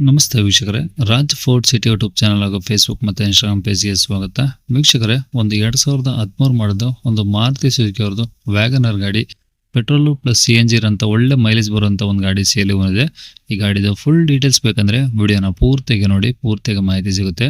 ನಮಸ್ತೆ ವೀಕ್ಷಕರೇ, Raj fort city YouTube channel ಹಾಗೂ ಫೇಸ್ಬುಕ್ ಮತ್ತು ಇನ್ಸ್ಟಾಗ್ರಾಮ್ ಪೇಜ್ಗೆ ಸ್ವಾಗತ. ವೀಕ್ಷಕರೇ, ಒಂದು 2013 ಮಾಡಿದ್ದು ಒಂದು ಮಾರುತಿ ಸುಜುಕಿ ಅವ್ರದ್ದು ವ್ಯಾಗನರ್ ಗಾಡಿ, ಪೆಟ್ರೋಲು ಪ್ಲಸ್ CNG ಇರೋಂಥ ಒಳ್ಳೆ ಮೈಲೇಜ್ ಬರುವಂಥ ಒಂದು ಗಾಡಿ ಸೇಲಿ ಬಂದಿದೆ. ಈ ಗಾಡಿದು ಫುಲ್ ಡೀಟೇಲ್ಸ್ ಬೇಕಂದರೆ ವಿಡಿಯೋನ ಪೂರ್ತಿಯಾಗಿ ನೋಡಿ, ಪೂರ್ತಿಯಾಗಿ ಮಾಹಿತಿ ಸಿಗುತ್ತೆ.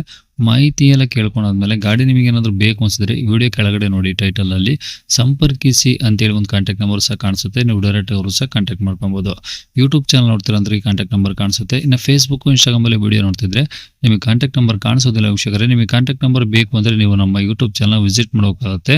ಮಾಹಿತಿ ಎಲ್ಲ ಕೇಳ್ಕೊಂಡಾದ್ಮೇಲೆ ಗಾಡಿ ನಿಮಗೆ ಏನಾದರೂ ಬೇಕು ಅನಿಸಿದ್ರೆ ವಿಡಿಯೋ ಕೆಳಗಡೆ ನೋಡಿ ಟೈಟಲಲ್ಲಿ ಸಂಪರ್ಕಿಸಿ ಅಂತೇಳಿ ಒಂದು ಕಾಂಟ್ಯಾಕ್ಟ್ ನಂಬರ್ ಸಹ ಕಾಣಿಸುತ್ತೆ. ನೀವು ಡೈರೆಕ್ಟ್ ಅವರು ಸಹ ಕಾಂಟ್ಯಾಕ್ಟ್ ಮಾಡ್ಕೊಬೋದು. ಯೂಟ್ಯೂಬ್ ಚಾನಲ್ ನೋಡ್ತೀರಂದ್ರೆ ಈ ಕಾಂಟ್ಯಾಕ್ಟ್ ನಂಬರ್ ಕಾಣಿಸುತ್ತೆ. ಇನ್ನು ಫೇಸ್ಬುಕ್ ಇನ್ಸ್ಟಾಗ್ರಾಮಲ್ಲಿ ವಿಡಿಯೋ ನೋಡ್ತಿದ್ರೆ ನಿಮಗೆ ಕಾಂಟ್ಯಾಕ್ಟ್ ನಂಬರ್ ಕಾಣಿಸೋದಿಲ್ಲ ವೀಕ್ಷಕರೇ. ನಿಮಗೆ ಕಾಂಟ್ಯಾಕ್ಟ್ ನಂಬರ್ ಬೇಕು ಅಂದರೆ ನೀವು ನಮ್ಮ ಯೂಟ್ಯೂಬ್ ಚಾನಲ್ ವಿಸಿಟ್ ಮಾಡೋಕ್ಕಾಗುತ್ತೆ,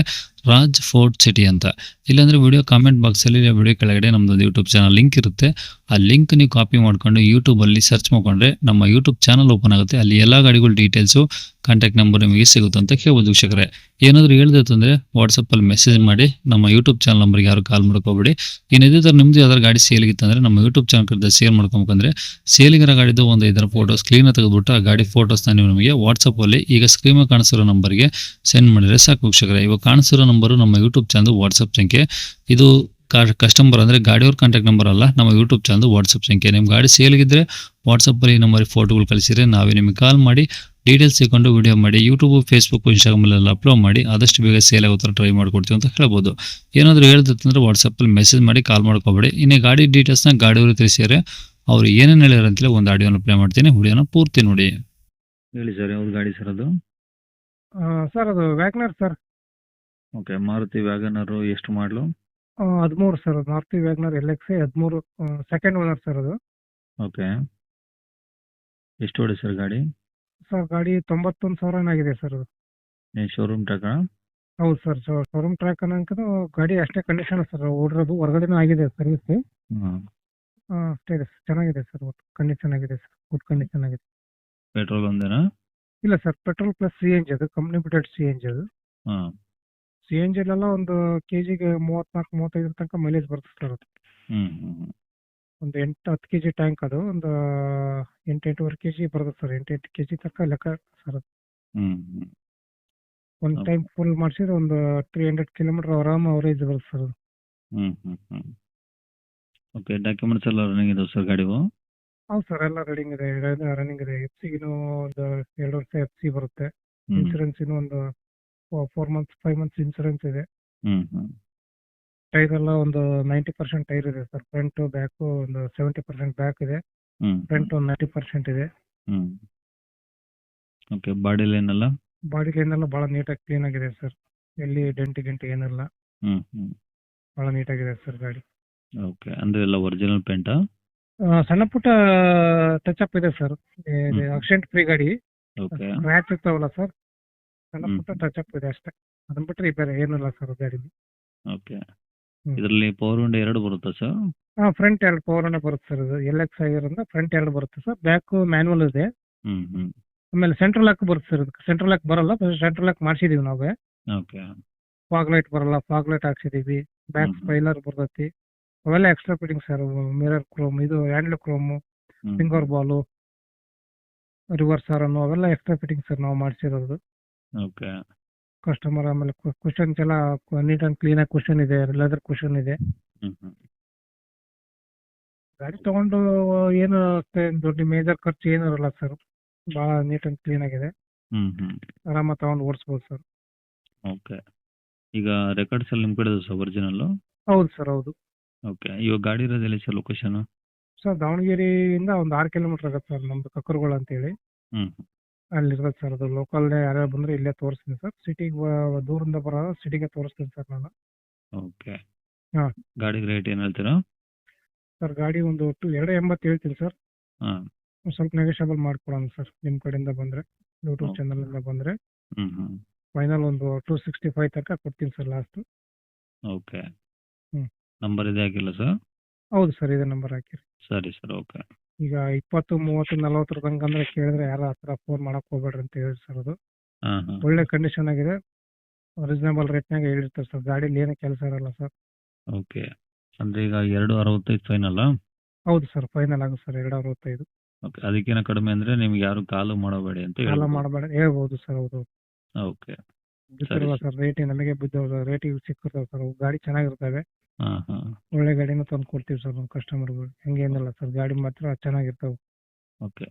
ರಾಜ್ ಫೋರ್ಟ್ ಸಿಟಿ ಅಂತ. ಇಲ್ಲಾಂದರೆ ವಿಡಿಯೋ ಕಾಮೆಂಟ್ ಬಾಕ್ಸಲ್ಲಿ ವಿಡಿಯೋ ಕೆಳಗಡೆ ನಮ್ಮದೊಂದು ಯೂಟ್ಯೂಬ್ ಚಾನಲ್ ಲಿಂಕ್ ಇರುತ್ತೆ. ಆ ಲಿಂಕ್ ನೀವು ಕಾಪಿ ಮಾಡ್ಕೊಂಡು ಯೂಟ್ಯೂಬಲ್ಲಿ ಸರ್ಚ್ ಮಾಡ್ಕೊಂಡ್ರೆ ನಮ್ಮ ಯೂಟ್ಯೂಬ್ ಚಾನಲ್ ಓಪನ್ ಆಗುತ್ತೆ. ಅಲ್ಲಿ ಎಲ್ಲ ಗಾಡಿಗಳ ಡೀಟೇಲ್ಸು, ಕಾಂಟ್ಯಾಕ್ಟ್ ನಂಬರ್ ನಿಮಗೆ ಸಿಗುತ್ತೆ ಅಂತ ಕೇಳ್ಬೋದು ವೀಕ್ಷಕರೇ. ಏನಾದರೂ ಹೇಳಿದ್ರೆ ವಾಟ್ಸಪ್ಪಲ್ಲಿ ಮೆಸೇಜ್ ಮಾಡಿ, ನಮ್ಮ ಯೂಟ್ಯೂಬ್ ಚಾನಲ್ ನಂಬರ್ಗೆ ಯಾರು ಕಾಲ್ ಮಾಡ್ಕೋಬೇಡಿ. ಇನ್ನು ಇದೇ ಥರ ನಿಮ್ಮದು ಯಾವ್ದಾದ್ರು ಗಾಡಿ ಸೇಲಿಗಿತ್ತಂದರೆ ನಮ್ಮ ಯೂಟ್ಯೂಬ್ ಚಾನಲ್ ಕಡೆ ಸೇಲ್ ಮಾಡ್ಕೊಬೇಕಂದ್ರೆ ಸೇಲಿಗರ ಗಾಡಿದು ಒಂದು 5 ಫೋಟೋಸ್ ಕ್ಲೀನಾಗಿ ತೆಗೆದುಬಿಟ್ಟು ಆ ಗಾಡಿ ಫೋಟೋಸ್ನ ನೀವು ನಮಗೆ ವಾಟ್ಸಪ್ಪಲ್ಲಿ ಈಗ ಸ್ಕ್ರೀನ್ ಕಾಣಿಸಿರೋ ನಂಬರ್ಗೆ ಸೆಂಡ್ ಮಾಡಿದರೆ ಸಾಕು ವೀಕ್ಷಕರೇ. ಇವಾಗ ಕಾಣಿಸಿರೋ ನಂಬರು ನಮ್ಮ ಯೂಟ್ಯೂಬ್ ಚಾನಲ್ ವಾಟ್ಸಪ್ ಸಂಖ್ಯೆ. ಇದು ಕಸ್ಟಮರ್ ಅಂದರೆ ಗಾಡಿಯವ್ರ ಕಾಂಟ್ಯಾಕ್ಟ್ ನಂಬರ್ ಅಲ್ಲ, ನಮ್ಮ ಯೂಟ್ಯೂಬ್ ಚಾನಲ್ ವಾಟ್ಸಪ್ ಸಂಖ್ಯೆ. ನಿಮ್ಮ ಗಾಡಿ ಸೇಲಿಗಿದ್ರೆ ವಾಟ್ಸಪ್ಪಲ್ಲಿ ನಂಬರ್ ಫೋಟೋಗಳು ಕಳಿಸಿದ್ರೆ ನಾವೇ ನಿಮಗೆ ಕಾಲ್ ಮಾಡಿ ಡೀಟೇಲ್ಸ್ ಸಿಕ್ಕೊಂಡು ವಿಡಿಯೋ ಮಾಡಿ ಯೂಟ್ಯೂಬ್, ಫೇಸ್ಬುಕ್, ಇನ್ಸ್ಟಾಗ್ರಾಮಲ್ಲೆಲ್ಲ ಅಪ್ಲೋಡ್ ಮಾಡಿ ಆದಷ್ಟು ಬೇಗ ಸೇಲ್ ಆಗೋ ಥರ ಟ್ರೈ ಮಾಡ್ಕೊಡ್ತೀವಿ ಅಂತ ಹೇಳ್ಬೋದು. ಏನಾದರೂ ಹೇಳಿದ್ರೆ ವಾಟ್ಸಪ್ಪಲ್ಲಿ ಮೆಸೇಜ್ ಮಾಡಿ, ಕಾಲ್ ಮಾಡ್ಕೋಬೇಡಿ. ಇನ್ನು ಗಾಡಿ ಡೀಟೇಲ್ಸ್ನ ಗಾಡಿಯವರು ತಿಳಿಸಿದರೆ ಅವ್ರು ಏನೇನು ಹೇಳಿದ್ರು ಅಂತೇಳಿ ಒಂದು ಆಡಿಯೋನ ಪ್ಲೇ ಮಾಡ್ತೀನಿ, ವಿಡಿಯೋನ ಪೂರ್ತಿ ನೋಡಿ. ಹೇಳಿ ಸರ್, ಯಾವ್ದು ಗಾಡಿ ಸರ್ ಅದು? ಸರ್ ಅದು ವ್ಯಾಗ್ನರ್ ಸರ್. ಓಕೆ, ಮಾರುತಿ ವ್ಯಾಗನರು. ಎಷ್ಟು ಮಾಡಲು? 13 sir. Maruti WagonR LX 13 second owner sir ಅದು. ಓಕೆ, ಎಷ್ಟು ಹೊಡೆ ಸರ್ ಗಾಡಿ? ಸರ್ ಗಾಡಿ 91,000 ಆಗಿದೆ ಸರ್ ಅದು. Showroom track? ಹೌದು ಸರ್, ಶೋರೂಮ್ ಟ್ರ್ಯಾಕ್ ಅನ್ನೋದು ಗಾಡಿ ಅಷ್ಟೇ ಕಂಡೀಷನ್ ಸರ್. ಓಡಿರೋದು ಹೊರಗಡೆನೂ ಆಗಿದೆ ಸರ್ವಿಸ್. ಅಷ್ಟೇ ಇದೆ, ಚೆನ್ನಾಗಿದೆ ಸರ್. ಒಟ್ಟು ಕಂಡೀಷನ್ ಆಗಿದೆ ಸರ್, ಗುಡ್ ಕಂಡೀಷನ್ ಆಗಿದೆ. ಪೆಟ್ರೋಲ್ ಒಂದೇನಾ? ಇಲ್ಲ ಸರ್, ಪೆಟ್ರೋಲ್ ಪ್ಲಸ್ CNG ಅದು, ಕಂಪ್ನಿ ಬಿಟೆಡ್ CNG ಅದು. CNG ಅಲ್ಲೆಲ್ಲ ಒಂದು ಕೆಜಿಗೆ 34-35 ತನಕ ಮೈಲೇಜ್ ಬರುತ್ತೆ ಸರ್ ಅದು. ಒಂದು 8-10 kg ಟ್ಯಾಂಕ್ ಅದು. ಒಂದು 8-8.5 kg ಬರುತ್ತೆ ಸರ್. 8 kg ತನಕ ಲೆಕ್ಕ ಸರ್ ಅದು. ಒಂದು ಟೈಮ್ ಫುಲ್ ಮಾಡಿಸಿದ್ರೆ ಒಂದು 300 ಕಿಲೋಮೀಟರ್ ಆರಾಮ ಅವರೇಜ್ ಬರುತ್ತೆ ಸರ್ ಅದು. ಓಕೆ, ಡಾಕ್ಯುಮೆಂಟ್ಸ್ ಎಲ್ಲ ರನ್ನಿಂಗ್ ಇದಾವೆ ಸರ್ ಗಾಡಿವು? ಹೌದು ಸರ್, ಎಲ್ಲ ರನ್ನಿಂಗ್ ಇದೆ. ರನ್ನಿಂಗ್ ಇದೆ. FC ಒಂದು 2 ವರ್ಷ FC ಬರುತ್ತೆ. ಇನ್ಸೂರೆನ್ಸ್ ಒಂದು 4 ಮಂತ್ಸ್ 5 ಮಂತ್ಸ್ ಇನ್ಸೂರೆನ್ಸ್ ಇದೆ. ಟೈರ್ ಎಲ್ಲ ಒಂದು 90% ಟೈರ್ ಇದೆ ಸರ್. ಫ್ರಂಟ್ ಬ್ಯಾಕ್ ಒಂದು 70% ಬ್ಯಾಕ್ ಇದೆ. ಫ್ರಂಟ್ ಒಂದು 90% ಇದೆ. ಓಕೆ, ಬಾಡಿ ಲೈನ್ ಎಲ್ಲ? ಬಾಡಿ ಲೈನ್ ಎಲ್ಲ ಬಹಳ ನೀಟಾಗಿ ಕ್ಲೀನ್ ಆಗಿದೆ ಸರ್. ಎಲ್ಲಿ ಡೆಂಟ್ ಏನಿಲ್ಲ, ಬಹಳ ನೀಟಾಗಿದೆ ಸರ್ ಗಾಡಿ. ಓಕೆ, ಅಂದ್ರೆ ಎಲ್ಲ ಒರಿಜಿನಲ್ ಪೇಂಟಾ? ಸಣ್ಣ ಪುಟ್ಟ ಟಚ್ ಅಪ್ ಇದೆ ಸರ್. ಆಕ್ಸಿಡೆಂಟ್ ಫ್ರೀ ಗಾಡಿ. ಓಕೆ, ಸ್ಕ್ರಾಚ್ ಇರ್ತಾವಲ್ಲ ಸರ್, ಸಣ್ಣ ಪುಟ್ಟ ಟಚ್ ಅಪ್ ಇದೆ ಅಷ್ಟೇ. ಅದನ್ನ ಬಿಟ್ಟರೆ ಬೇರೆ ಏನಿಲ್ಲ ಸರ್ ಗಾಡಿ. ಓಕೆ, ಇದರಲ್ಲಿ ಪವರ್ ವಿಂಡೋ 2 ಬರುತ್ತಾ ಸರ್? ಫ್ರಂಟ್ 2 ಪವರ್ ವಿಂಡೋ ಬರುತ್ತೆ ಸರ್. ಇದು LX ಆಗಿರೋದ್ರಿಂದ ಫ್ರಂಟ್ 2 ಬರುತ್ತೆ ಸರ್. ಬ್ಯಾಕ್ ಮ್ಯಾನ್ಯುವಲ್ ಇದೆ. ಆಮೇಲೆ ಸೆಂಟ್ರಲ್ ಲಾಕ್ ಬರುತ್ತೆ ಸರ್. ಸೆಂಟ್ರಲ್ ಲಾಕ್ ಬರಲ್ಲ, ಸೆಂಟ್ರಲ್ ಲಾಕ್ ಮಾಡಿಸಿದೀವಿ ನಾವೇ. ಓಕೆ, ಫಾಗ್ ಲೈಟ್ ಬರಲ್ಲ, ಫಾಗ್ ಲೈಟ್ ಹಾಕ್ಸಿದೀವಿ. ಬ್ಯಾಕ್ ಸ್ಪೈಲರ್ ಬರ್ತೈತಿ. ಅವೆಲ್ಲ extra fitting sir. Mirror chrome, ಇದು handle chrome, finger bowl, reverse horn, ಅವೆಲ್ಲ ಎಕ್ಸ್ಟ್ರಾ ಫಿಟ್ಟಿಂಗ್ ಸರ್ ನಾವು ಮಾಡಿಸಿರೋದು. Okay, customer. ಆಮೇಲೆ ಕ್ವಶನ್ಸ್ ಎಲ್ಲ ನೀಟ್ ಅಂಡ್ ಕ್ಲೀನ್ ಆಗಿ ಕ್ವಶನ್ ಇದೆ, ಲೆದರ್ ಕ್ವಶನ್ ಇದೆ. ಗಾಡಿ ತಗೊಂಡು ಏನು ದೊಡ್ಡ ಮೇಜರ್ ಖರ್ಚು ಏನು ಇರಲ್ಲ ಸರ್. ಬಹಳ ನೀಟ್ ಅಂಡ್ ಕ್ಲೀನ್ ಆಗಿದೆ. ಆರಾಮ ತಗೊಂಡು ಓಡಿಸ್ಬೋದು ಸರ್. ಓಕೆ, ಈಗ ರೆಕಾರ್ಡ್ಸ್ ಎಲ್ಲ ನಿಮ್ಮ ಕಡೆ ಇದೆ ಸರ್ ಒರಿಜಿನಲ್? ಹೌದು ಸರ್, ಹೌದು. ಓಕೆ, ಇವಾಗ ಗಾಡಿ ಇರೋದು ಎಲ್ಲಿ ಸರ್ ಲೊಕೇಶನ್? ಸರ್ ದಾವಣಗೆರೆಯಿಂದ ಒಂದು 6 ಕಿಲೋಮೀಟರ್ ಆಗುತ್ತೆ ಸರ್. ನಮ್ದು ಕಕ್ಕರಗೋಳ ಅಂತೇಳಿ ಅಲ್ಲಿ ಇರೋದು ಸರ್. ಅದು ಲೋಕಲ್ ಯಾರ್ಯಾರು ಬಂದ್ರೆ ಇಲ್ಲೇ ತೋರಿಸ್ತೀನಿ ಸರ್. ಸಿಟಿಗೆ ದೂರಿಂದ ಬರೋದು ಸಿಟಿಗೆ ತೋರಿಸ್ತೀನಿ ಸರ್ ನಾನು. ಓಕೆ, ಹಾಂ. ಗಾಡಿಗೆ ರೇಟ್ ಏನು ಹೇಳ್ತೀರಾ ಸರ್ ಗಾಡಿ ಒಂದು 280 ಹೇಳ್ತೀನಿ ಸರ್. ಸ್ವಲ್ಪ ನೆಗೋಷಿಯಬಲ್ ಮಾಡ್ಕೊಡೋಣ ಸರ್ ನಿಮ್ಮ ಕಡೆಯಿಂದ ಬಂದರೆ, ಯೂಟ್ಯೂಬ್ ಚಾನಲಿಂದ ಬಂದರೆ. ಫೈನಲ್ ಒಂದು 265 ತನಕ ಕೊಡ್ತೀನಿ ಸರ್ ಲಾಸ್ಟ್. ಓಕೆ, ನಂಬರ್ ಇದೆ ಹಾಕಿಲ್ಲ ಸರ್? ಹೌದು ಸರ್, ಇದೇ ನಂಬರ್ ಹಾಕಿರಿ. ಸರಿ ಸರ್, ಓಕೆ. ಈಗ 20, 30, 40 ತನಕ ಅಂದ್ರೆ ಕೇಳಿದ್ರೆ ಯಾರು ಆ ಥರ ಫೋನ್ ಮಾಡಕ್ ಹೋಗ್ಬೇಡ್ರಿ ಅಂತ ಹೇಳಿ ಸರ್. ಅದು ಒಳ್ಳೆ ಕಂಡೀಷನ್ ಆಗಿದೆ, ರೀಸನೇಬಲ್ ರೇಟ್ನಾಗ ಹೇಳಿರ್ತಾರೆ ಸರ್. ಗಾಡೀಲಿ ಏನೂ ಕೆಲಸ ಇರಲ್ಲ ಸರ್. ಓಕೆ, ಅಂದ್ರೆ ಈಗ 265 ಫೈನಲ್? ಹೌದು ಸರ್, ಫೈನಲ್ ಆಗುತ್ತೆ ಸರ್ 265. ಓಕೆ, ಅದಕ್ಕಿಂತ ಕಡಿಮೆ ಅಂದ್ರೆ ನಿಮ್ಗೆ ಯಾರು ಕಾಲು ಮಾಡಬೇಡಿ ಅಂತ ಕಾಲ ಮಾಡಬೇಡ ಹೇಳ್ಬೋದು ಸರ್. ಹೌದು. ಓಕೆ, ಬಿದ್ದಿರಲ್ಲ ಸರ್ ರೇಟ್, ನಮಗೆ ಬಿದ್ದ ರೇಟಿಗೆ ಸಿಕ್ಕಿರ್ತಾವೆ ಸರ್. ಗಾಡಿ ಚೆನ್ನಾಗಿರ್ತವೆ. ಒಳ್ಳೆ ಗಾಡಿನೂ ತಂದು ಕೊಡ್ತೀವಿ ಸರ್ ನಮ್ಮ ಕಸ್ಟಮರ್ಗಳು. ಹಂಗೇನಿಲ್ಲ ಸರ್, ಗಾಡಿ ಮಾತ್ರ ಚೆನ್ನಾಗಿರ್ತಾವೆ. ಓಕೆ,